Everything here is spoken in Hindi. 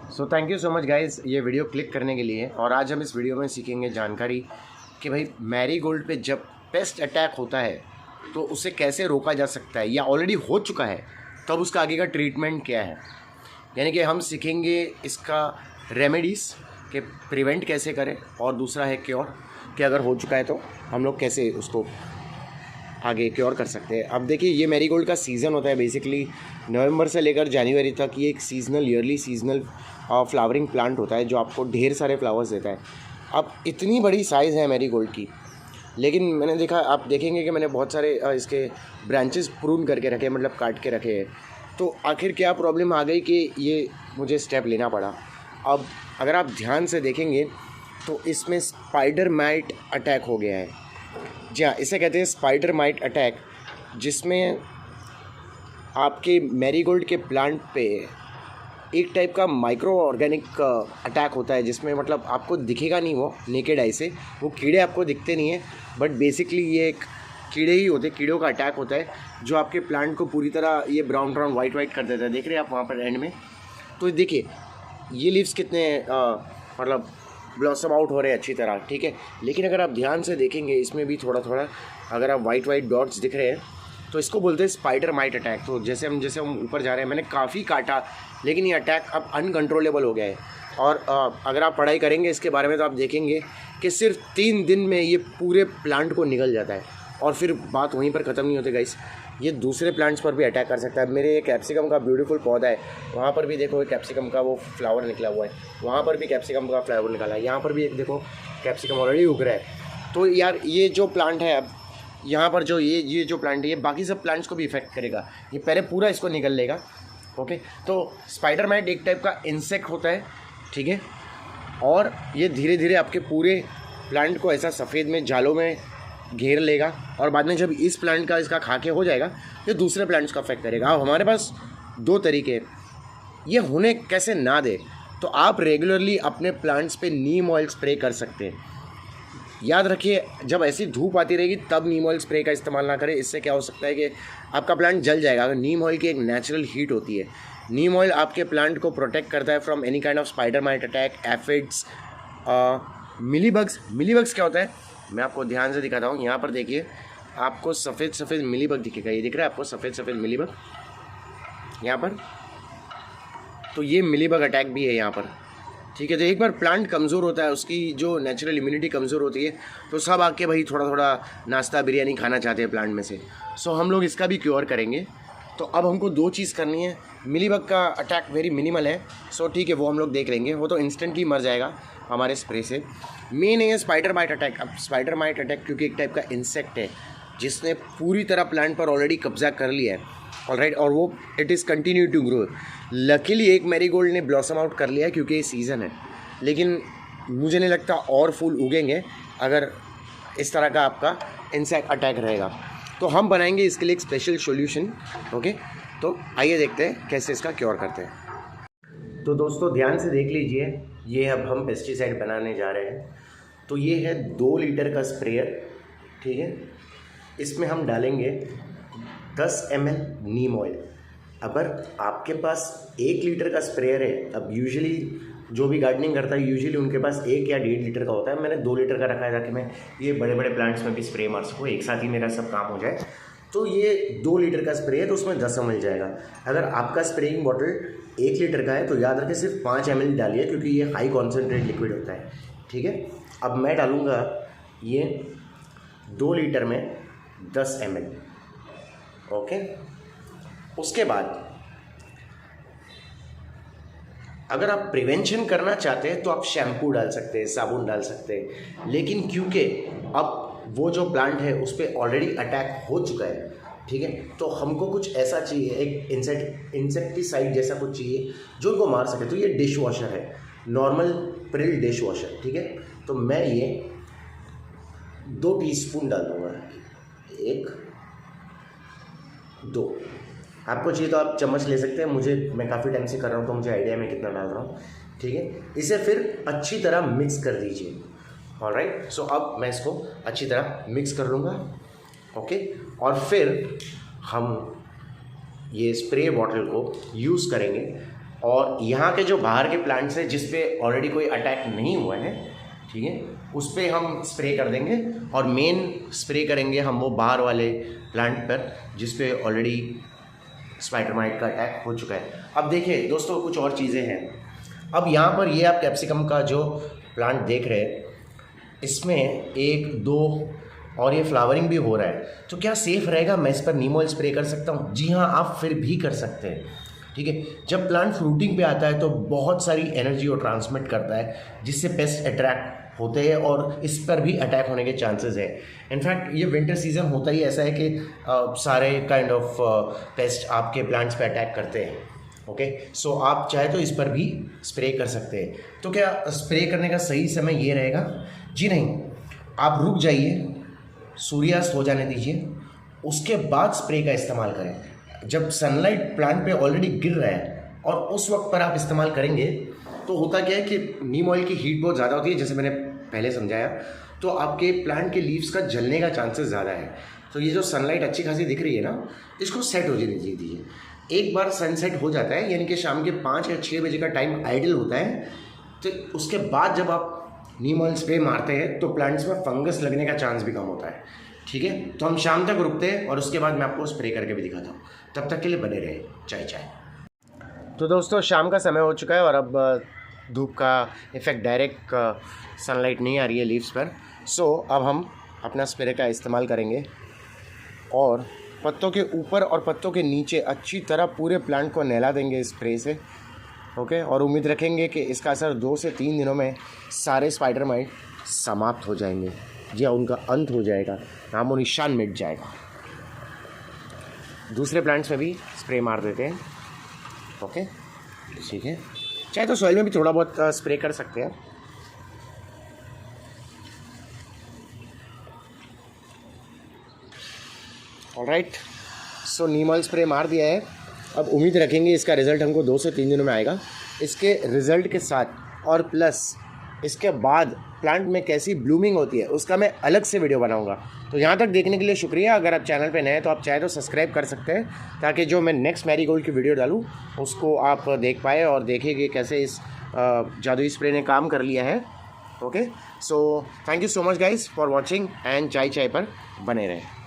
So thank you so much guys ये वीडियो क्लिक करने के लिए। और आज हम इस वीडियो में सीखेंगे जानकारी कि भाई मैरीगोल्ड पे जब पेस्ट अटैक होता है तो उसे कैसे रोका जा सकता है, या ऑलरेडी हो चुका है तब उसका आगे का ट्रीटमेंट क्या है। यानी कि हम सीखेंगे इसका रेमेडीज़ के प्रिवेंट कैसे करें, और दूसरा है क्योर कि अगर हो चुका है तो हम लोग कैसे उसको आगे क्योर कर सकते हैं। अब देखिए, ये मैरीगोल्ड का सीज़न होता है बेसिकली नवंबर से लेकर जनवरी तक। ये एक seasonal yearly seasonal flowering plant होता है जो आपको ढेर सारे फ्लावर्स देता है। अब इतनी बड़ी साइज़ है मैरीगोल्ड की, लेकिन मैंने देखा, आप देखेंगे कि मैंने बहुत सारे इसके ब्रांचेस प्रून करके रखे, मतलब काट के रखे हैं। तो आखिर क्या प्रॉब्लम आ गई कि ये मुझे स्टेप लेना पड़ा। अब अगर आप ध्यान से देखेंगे तो इसमें स्पाइडर माइट अटैक हो गया है। जी हाँ, इसे कहते हैं स्पाइडर माइट अटैक, जिसमें आपके मैरीगोल्ड के प्लांट पे एक टाइप का माइक्रो ऑर्गेनिक अटैक होता है, जिसमें मतलब आपको दिखेगा नहीं, वो नेकेड आई से वो कीड़े आपको दिखते नहीं है, बट बेसिकली ये एक कीड़े ही होते हैं। कीड़ों का अटैक होता है जो आपके प्लांट को पूरी तरह ये ब्राउन ब्राउन वाइट वाइट कर देता है। देख रहे हैं आप वहाँ पर एंड में, तो देखिए ये लीव्स कितने मतलब ब्लॉसम आउट हो रहे हैं अच्छी तरह, ठीक है। लेकिन अगर आप ध्यान से देखेंगे इसमें भी थोड़ा थोड़ा अगर आप वाइट वाइट डॉट्स दिख रहे हैं तो इसको बोलते हैं स्पाइडर माइट अटैक। तो जैसे हम ऊपर जा रहे हैं, मैंने काफ़ी काटा लेकिन ये अटैक अब अनकंट्रोलेबल हो गया है। और अगर आप पढ़ाई करेंगे इसके बारे में तो आप देखेंगे कि सिर्फ 3 दिन में ये पूरे प्लांट को निगल जाता है, और फिर बात वहीं पर ख़त्म नहीं होती गाइस। ये दूसरे प्लांट्स पर भी अटैक कर सकता है। मेरे एक कैप्सिकम का ब्यूटीफुल पौधा है, वहाँ पर भी देखो कैप्सिकम का वो फ्लावर निकला हुआ है, वहाँ पर भी कैप्सिकम का फ्लावर निकला है, यहाँ पर भी एक देखो कैप्सिकम ऑलरेडी उग रहा है। तो यार ये जो प्लांट है, अब यहाँ पर जो ये जो प्लांट है, ये बाकी सब प्लांट्स को भी इफेक्ट करेगा। ये पहले पूरा इसको निकल लेगा, ओके। तो स्पाइडर माइट एक टाइप का इंसेक्ट होता है, ठीक है, और ये धीरे धीरे आपके पूरे प्लांट को ऐसा सफ़ेद में जालों में घेर लेगा, और बाद में जब इस प्लांट का इसका खाके हो जाएगा ये दूसरे प्लांट्स का अफेक्ट करेगा। अब हमारे पास 2 तरीके, ये होने कैसे ना दे, तो आप रेगुलरली अपने प्लांट्स पे नीम ऑयल स्प्रे कर सकते हैं। याद रखिए, जब ऐसी धूप आती रहेगी तब नीम ऑयल स्प्रे का इस्तेमाल ना करें। इससे क्या हो सकता है कि आपका प्लांट जल जाएगा। अगर नीम ऑयल की एक नेचुरल हीट होती है, नीम ऑयल आपके प्लांट को प्रोटेक्ट करता है from any kind of spider mite attack, aphids, mealybugs क्या होता है मैं आपको ध्यान से दिखाता हूँ। यहाँ पर देखिए, आपको सफ़ेद सफ़ेद मिलीबग दिखेगा, ये दिख रहा है आपको सफ़ेद सफ़ेद मिलीबग यहाँ पर। तो ये मिलीबग अटैक भी है यहाँ पर, ठीक है। तो एक बार प्लांट कमज़ोर होता है, उसकी जो नेचुरल इम्यूनिटी कमज़ोर होती है, तो सब आके भाई थोड़ा थोड़ा नाश्ता बिरयानी खाना चाहते हैं प्लांट में से। सो हम लोग इसका भी क्योर करेंगे। तो अब हमको 2 चीज़ करनी है। मिलीबग का अटैक वेरी मिनिमल है, सो ठीक है, वो हम लोग देख लेंगे, वो तो इंस्टेंटली मर जाएगा हमारे स्प्रे से। मेन है स्पाइडर माइट अटैक। अब स्पाइडर माइट अटैक क्योंकि एक टाइप का इंसेक्ट है जिसने पूरी तरह प्लांट पर ऑलरेडी कब्जा कर लिया है, ऑलराइट, और वो it is continue to grow. Luckily एक मैरीगोल्ड ने ब्लॉसम आउट कर लिया है क्योंकि ये सीज़न है, लेकिन मुझे नहीं लगता और फूल उगेंगे अगर इस तरह का आपका इंसेक्ट अटैक रहेगा। तो हम बनाएंगे इसके लिए एक स्पेशल सॉल्यूशन, ओके। तो आइए देखते हैं कैसे इसका क्योर करते हैं। तो दोस्तों ध्यान से देख लीजिए, ये अब हम पेस्टिसाइड बनाने जा रहे हैं। तो ये है 2 लीटर का स्प्रेयर, ठीक है। इसमें हम डालेंगे 10 ml नीम ऑयल। अगर आपके पास 1 लीटर का स्प्रेयर है, अब यूजुअली जो भी गार्डनिंग करता है यूजुअली उनके पास 1 या 1.5 लीटर का होता है। मैंने 2 लीटर का रखा है ताकि मैं ये बड़े बड़े प्लांट्स में भी स्प्रे मार सकूँ, एक साथ ही मेरा सब काम हो जाए। तो ये 2 लीटर का स्प्रे है, तो उसमें 10 ml जाएगा। अगर आपका स्प्रेइंग बॉटल 1 लीटर का है तो याद रखें सिर्फ 5 ml डालिए, क्योंकि ये हाई कॉन्सेंट्रेट लिक्विड होता है, ठीक है। अब मैं डालूँगा ये 2 लीटर में 10 ml, ओके। उसके बाद अगर आप प्रिवेंशन करना चाहते हैं तो आप शैम्पू डाल सकते हैं, साबुन डाल सकते हैं, लेकिन क्योंकि अब वो जो प्लांट है उस पर ऑलरेडी अटैक हो चुका है, ठीक है, तो हमको कुछ ऐसा चाहिए, एक इंसेक्टिसाइड जैसा कुछ चाहिए जो उनको मार सके। तो ये डिश वॉशर है, नॉर्मल प्रिल डिश वॉशर, ठीक है। तो मैं ये 2 टीस्पून डाल दूँगा, 1 2। आपको चाहिए तो आप चम्मच ले सकते हैं, मैं काफ़ी टाइम से कर रहा हूँ तो मुझे आइडिया है मैं कितना डाल रहा हूँ, ठीक है। इसे फिर अच्छी तरह मिक्स कर दीजिए, ऑलराइट। सो अब मैं इसको अच्छी तरह मिक्स कर लूँगा, ओके। और फिर हम ये स्प्रे बॉटल को यूज़ करेंगे और यहाँ के जो बाहर के प्लांट्स हैं जिस पे ऑलरेडी कोई अटैक नहीं हुआ है, ठीक है, उस पर हम स्प्रे कर देंगे और मेन स्प्रे करेंगे हम वो बाहर वाले प्लांट पर जिस पे ऑलरेडी स्पाइडर माइट का अटैक हो चुका है। अब देखिए दोस्तों, कुछ और चीज़ें हैं। अब यहाँ पर ये आप कैप्सिकम का जो प्लांट देख रहे हैं, इसमें 1 2 और ये फ्लावरिंग भी हो रहा है, तो क्या सेफ़ रहेगा मैं इस पर नीम ऑयल स्प्रे कर सकता हूँ? जी हाँ, आप फिर भी कर सकते हैं, ठीक है। जब प्लांट फ्रूटिंग पे आता है तो बहुत सारी एनर्जी वो ट्रांसमिट करता है जिससे पेस्ट अट्रैक्ट होते हैं और इस पर भी अटैक होने के चांसेस है। इनफैक्ट ये विंटर सीज़न होता ही ऐसा है कि सारे काइंड ऑफ पेस्ट आपके प्लांट्स पे अटैक करते हैं। ओके, सो आप चाहे तो इस पर भी स्प्रे कर सकते हैं। तो क्या स्प्रे करने का सही समय ये रहेगा? जी नहीं, आप रुक जाइए, सूर्यास्त हो जाने दीजिए, उसके बाद स्प्रे का इस्तेमाल करें। जब सनलाइट प्लांट पे ऑलरेडी गिर रहा है और उस वक्त पर आप इस्तेमाल करेंगे तो होता क्या है कि नीम ऑयल की हीट बहुत ज़्यादा होती है, जैसे मैंने पहले समझाया, तो आपके प्लांट के लीव्स का जलने का चांसेस ज़्यादा है। तो ये जो सनलाइट अच्छी खासी दिख रही है ना, इसको सेट हो जाने दीजिए। एक बार सनसेट हो जाता है, यानी कि शाम के 5 या 6 बजे का टाइम आइडल होता है, तो उसके बाद जब आप नीम ऑयल स्प्रे मारते हैं तो प्लांट्स में फंगस लगने का चांस भी कम होता है, ठीक है। तो हम शाम तक रुकते हैं और उसके बाद मैं आपको स्प्रे करके भी दिखाता हूँ। तब तक के लिए बने रहे चाय। तो दोस्तों, शाम का समय हो चुका है और अब धूप का इफ़ेक्ट डायरेक्ट सनलाइट नहीं आ रही है लीव्स पर। सो अब हम अपना स्प्रे का इस्तेमाल करेंगे और पत्तों के ऊपर और पत्तों के नीचे अच्छी तरह पूरे प्लांट को नहला देंगे स्प्रे से। ओके, और उम्मीद रखेंगे कि इसका असर 2 से 3 दिनों में सारे स्पाइडर माइट समाप्त हो जाएंगे। जी हाँ, उनका अंत हो जाएगा, नामो निशान मिट जाएगा। दूसरे प्लांट्स में भी स्प्रे मार देते हैं। ओके, ठीक है, चाहे तो सॉइल में भी थोड़ा बहुत स्प्रे कर सकते हैं। ऑलराइट, सो नीम ऑयल स्प्रे मार दिया है। अब उम्मीद रखेंगे इसका रिज़ल्ट हमको 2 से 3 दिनों में आएगा। इसके रिज़ल्ट के साथ और प्लस इसके बाद प्लांट में कैसी ब्लूमिंग होती है उसका मैं अलग से वीडियो बनाऊंगा। तो यहाँ तक देखने के लिए शुक्रिया। अगर आप चैनल पे नए हैं तो आप चाहे तो सब्सक्राइब कर सकते हैं, ताकि जो मैं नेक्स्ट मैरीगोल्ड की वीडियो डालूँ उसको आप देख पाए और देखें कि कैसे इस जादुई स्प्रे ने काम कर लिया है। Okay, so thank you so much guys for watching and चाय पर बने रहें।